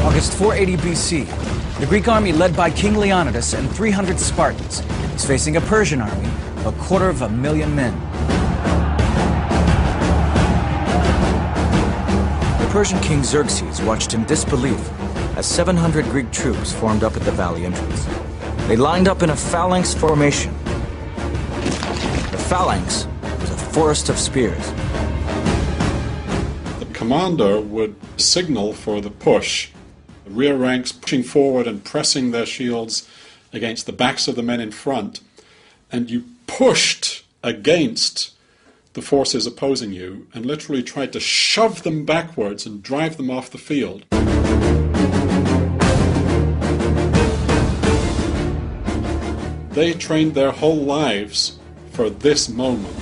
August 480 BC, the Greek army led by King Leonidas and 300 Spartans is facing a Persian army of 250,000 men. The Persian king Xerxes watched in disbelief as 700 Greek troops formed up at the valley entrance. They lined up in a phalanx formation. The phalanx was a forest of spears. The commander would signal for the push, the rear ranks pushing forward and pressing their shields against the backs of the men in front, and you pushed against the forces opposing you and literally tried to shove them backwards and drive them off the field. They trained their whole lives for this moment.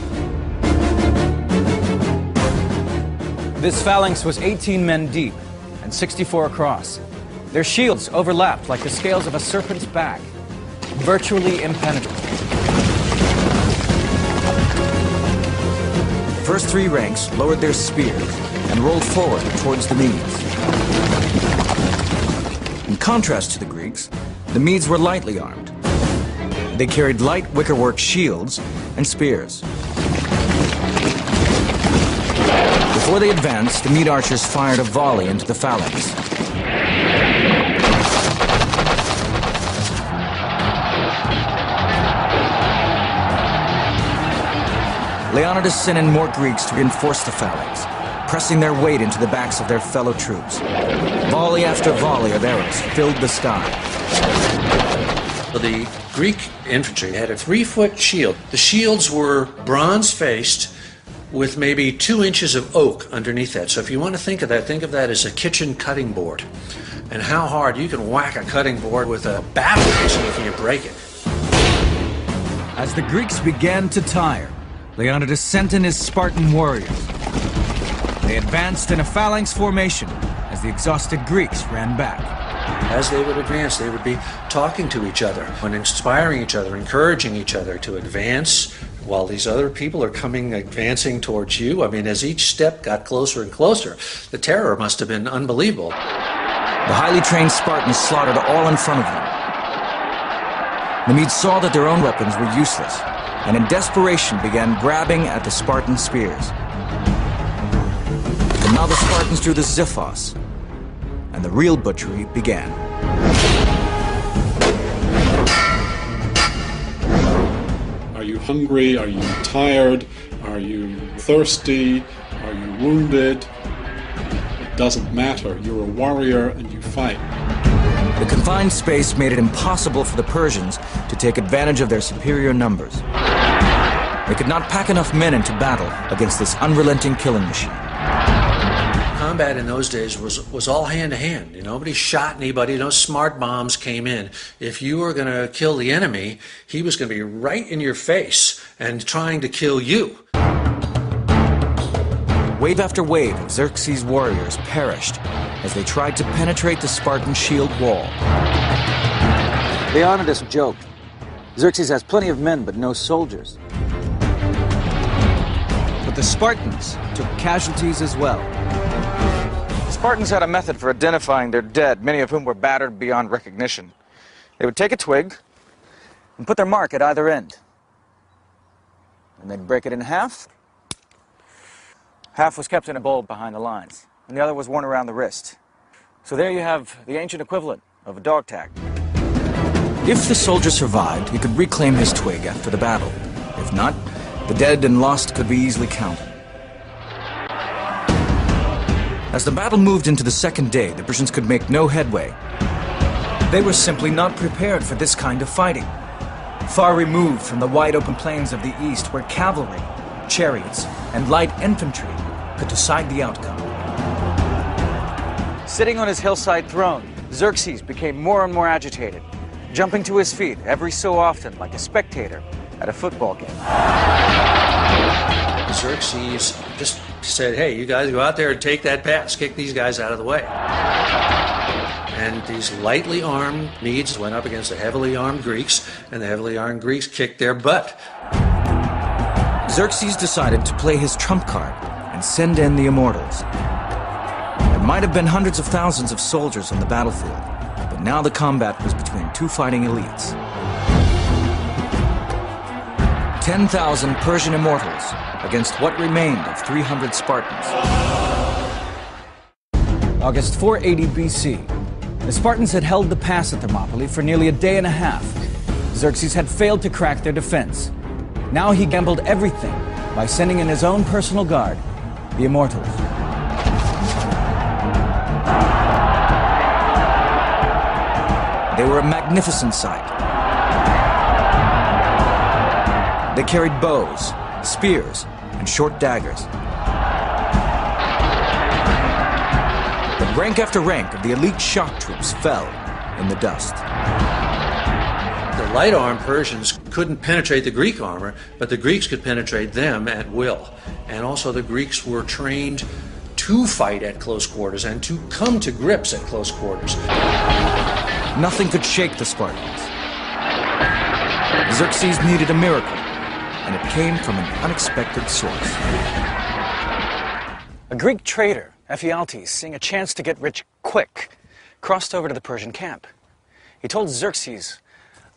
This phalanx was 18 men deep and 64 across. Their shields overlapped like the scales of a serpent's back, virtually impenetrable. The first three ranks lowered their spears and rolled forward towards the Medes. In contrast to the Greeks, the Medes were lightly armed. They carried light wickerwork shields and spears. Before they advanced, the Mede archers fired a volley into the phalanx. Leonidas sent in more Greeks to reinforce the phalanx, pressing their weight into the backs of their fellow troops. Volley after volley of arrows filled the sky. The Greek infantry had a 3-foot shield. The shields were bronze-faced with maybe 2 inches of oak underneath that. So if you want to think of that as a kitchen cutting board. And how hard you can whack a cutting board with a battle axe if you break it. As the Greeks began to tire, Leonidas sent in his Spartan warriors. They advanced in a phalanx formation as the exhausted Greeks ran back. As they would advance, they would be talking to each other and inspiring each other, encouraging each other to advance while these other people are advancing towards you. I mean, as each step got closer and closer, the terror must have been unbelievable. The highly trained Spartans slaughtered all in front of them. The Medes saw that their own weapons were useless, and in desperation began grabbing at the Spartan spears. But now the Spartans drew the Xiphos, and the real butchery began. Are you hungry? Are you tired? Are you thirsty? Are you wounded? It doesn't matter. You're a warrior and you fight. The confined space made it impossible for the Persians to take advantage of their superior numbers. They could not pack enough men into battle against this unrelenting killing machine. Combat in those days was all hand-to-hand. Nobody shot anybody. No smart bombs came in. If you were going to kill the enemy, he was going to be right in your face and trying to kill you. Wave after wave of Xerxes' warriors perished as they tried to penetrate the Spartan shield wall. Leonidas joked, "Xerxes has plenty of men, but no soldiers." But the Spartans took casualties as well. Spartans had a method for identifying their dead, many of whom were battered beyond recognition. They would take a twig and put their mark at either end. And they'd break it in half. Half was kept in a bowl behind the lines, and the other was worn around the wrist. So there you have the ancient equivalent of a dog tag. If the soldier survived, he could reclaim his twig after the battle. If not, the dead and lost could be easily counted. As the battle moved into the second day, the Persians could make no headway. They were simply not prepared for this kind of fighting. Far removed from the wide open plains of the east where cavalry, chariots, and light infantry could decide the outcome. Sitting on his hillside throne, Xerxes became more and more agitated, jumping to his feet every so often like a spectator at a football game. Xerxes just said, "Hey, you guys go out there and take that pass, kick these guys out of the way." And these lightly armed Medes went up against the heavily armed Greeks, and the heavily armed Greeks kicked their butt. Xerxes decided to play his trump card and send in the immortals. And might have been hundreds of thousands of soldiers on the battlefield, but now the combat was between two fighting elites. 10,000 Persian immortals against what remained of 300 Spartans. August 480 BC. The Spartans had held the pass at Thermopyl for nearly a day and a half. Xerxes had failed to crack their defense. Now he gambled everything by sending in his own personal guard, the Immortals. They were a magnificent sight. They carried bows, spears, and short daggers. But rank after rank of the elite shock troops fell in the dust. The light-armed Persians couldn't penetrate the Greek armor, but the Greeks could penetrate them at will. And also the Greeks were trained to fight at close quarters and to come to grips at close quarters. Nothing could shake the Spartans. Xerxes needed a miracle, and it came from an unexpected source. A Greek trader, Ephialtes, seeing a chance to get rich quick, crossed over to the Persian camp. He told Xerxes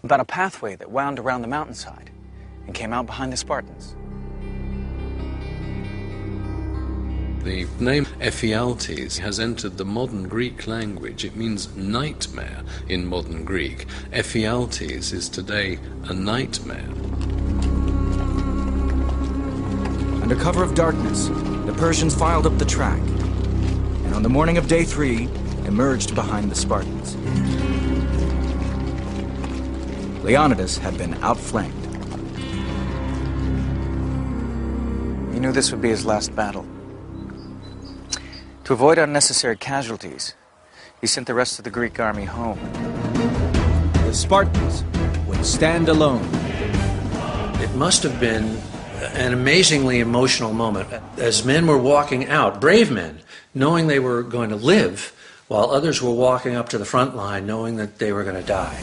about a pathway that wound around the mountainside and came out behind the Spartans. The name Ephialtes has entered the modern Greek language. It means nightmare in modern Greek. Ephialtes is today a nightmare. Under cover of darkness, the Persians filed up the track, and on the morning of day 3, emerged behind the Spartans. Leonidas had been outflanked. He knew this would be his last battle. To avoid unnecessary casualties, he sent the rest of the Greek army home. The Spartans would stand alone. It must have been an amazingly emotional moment as men were walking out, brave men, knowing they were going to live, while others were walking up to the front line knowing that they were going to die.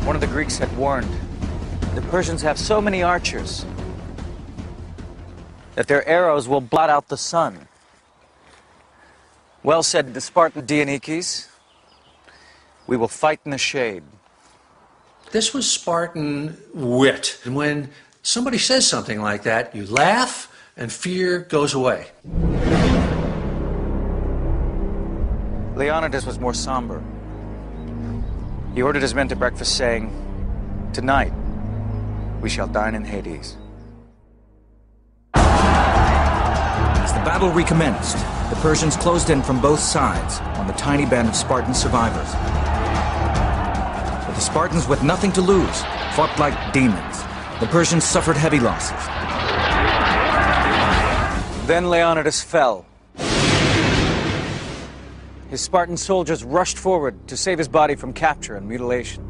One of the Greeks had warned, the Persians have so many archers that their arrows will blot out the sun. Well said the Spartan Dionykes, we will fight in the shade. This was Spartan wit. And when somebody says something like that, you laugh and fear goes away. Leonidas was more somber. He ordered his men to breakfast, saying, "Tonight, we shall dine in Hades." As the battle recommenced, the Persians closed in from both sides on the tiny band of Spartan survivors. But the Spartans, with nothing to lose, fought like demons. The Persians suffered heavy losses. Then Leonidas fell. His Spartan soldiers rushed forward to save his body from capture and mutilation.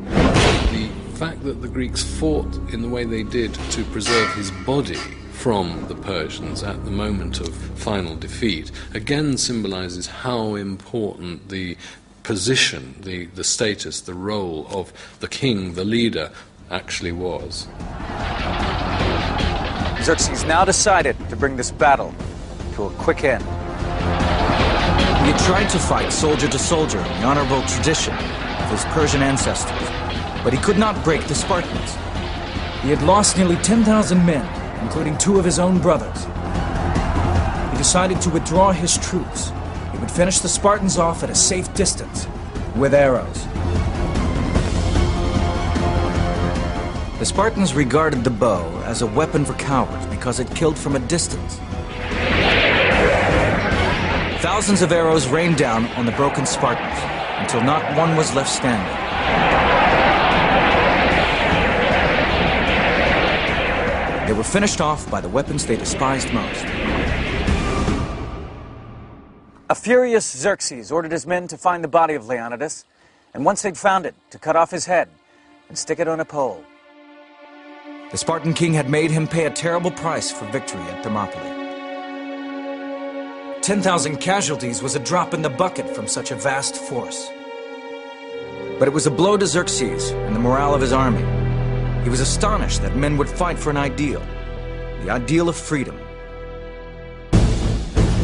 The fact that the Greeks fought in the way they did to preserve his body from the Persians at the moment of final defeat again symbolizes how important the position, the status, the role of the king, the leader, actually was. Xerxes now decided to bring this battle to a quick end. He had tried to fight soldier to soldier in the honorable tradition of his Persian ancestors, but he could not break the Spartans. He had lost nearly 10,000 men, including 2 of his own brothers. He decided to withdraw his troops. He would finish the Spartans off at a safe distance with arrows. The Spartans regarded the bow as a weapon for cowards because it killed from a distance. Thousands of arrows rained down on the broken Spartans until not one was left standing. They were finished off by the weapons they despised most. A furious Xerxes ordered his men to find the body of Leonidas, and once they'd found it, to cut off his head and stick it on a pole. The Spartan king had made him pay a terrible price for victory at Thermopyl. 10,000 casualties was a drop in the bucket from such a vast force. But it was a blow to Xerxes and the morale of his army. He was astonished that men would fight for an ideal, the ideal of freedom.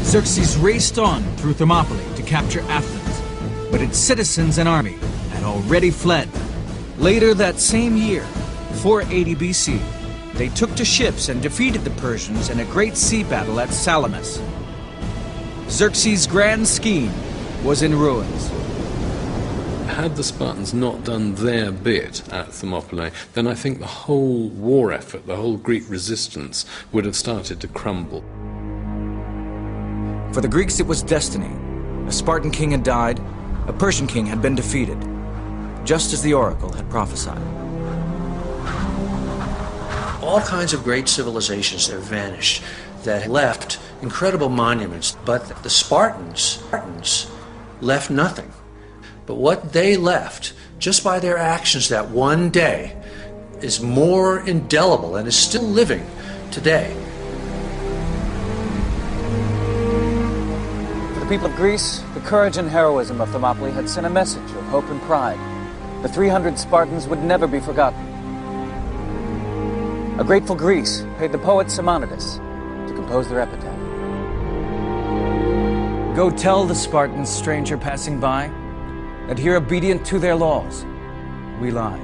Xerxes raced on through Thermopylae to capture Athens, but its citizens and army had already fled. Later that same year, 480 BC, they took to ships and defeated the Persians in a great sea battle at Salamis. Xerxes' grand scheme was in ruins. Had the Spartans not done their bit at Thermopylae, then I think the whole war effort, the whole Greek resistance, would have started to crumble. For the Greeks it was destiny. A Spartan king had died, a Persian king had been defeated, just as the oracle had prophesied. All kinds of great civilizations have vanished that left incredible monuments, but the Spartans left nothing. But what they left, just by their actions that one day, is more indelible and is still living today. For the people of Greece, the courage and heroism of Thermopylae had sent a message of hope and pride. The 300 Spartans would never be forgotten. A grateful Greece paid the poet Simonides to compose their epitaph. Go tell the Spartans, stranger passing by, that here obedient to their laws, we lie.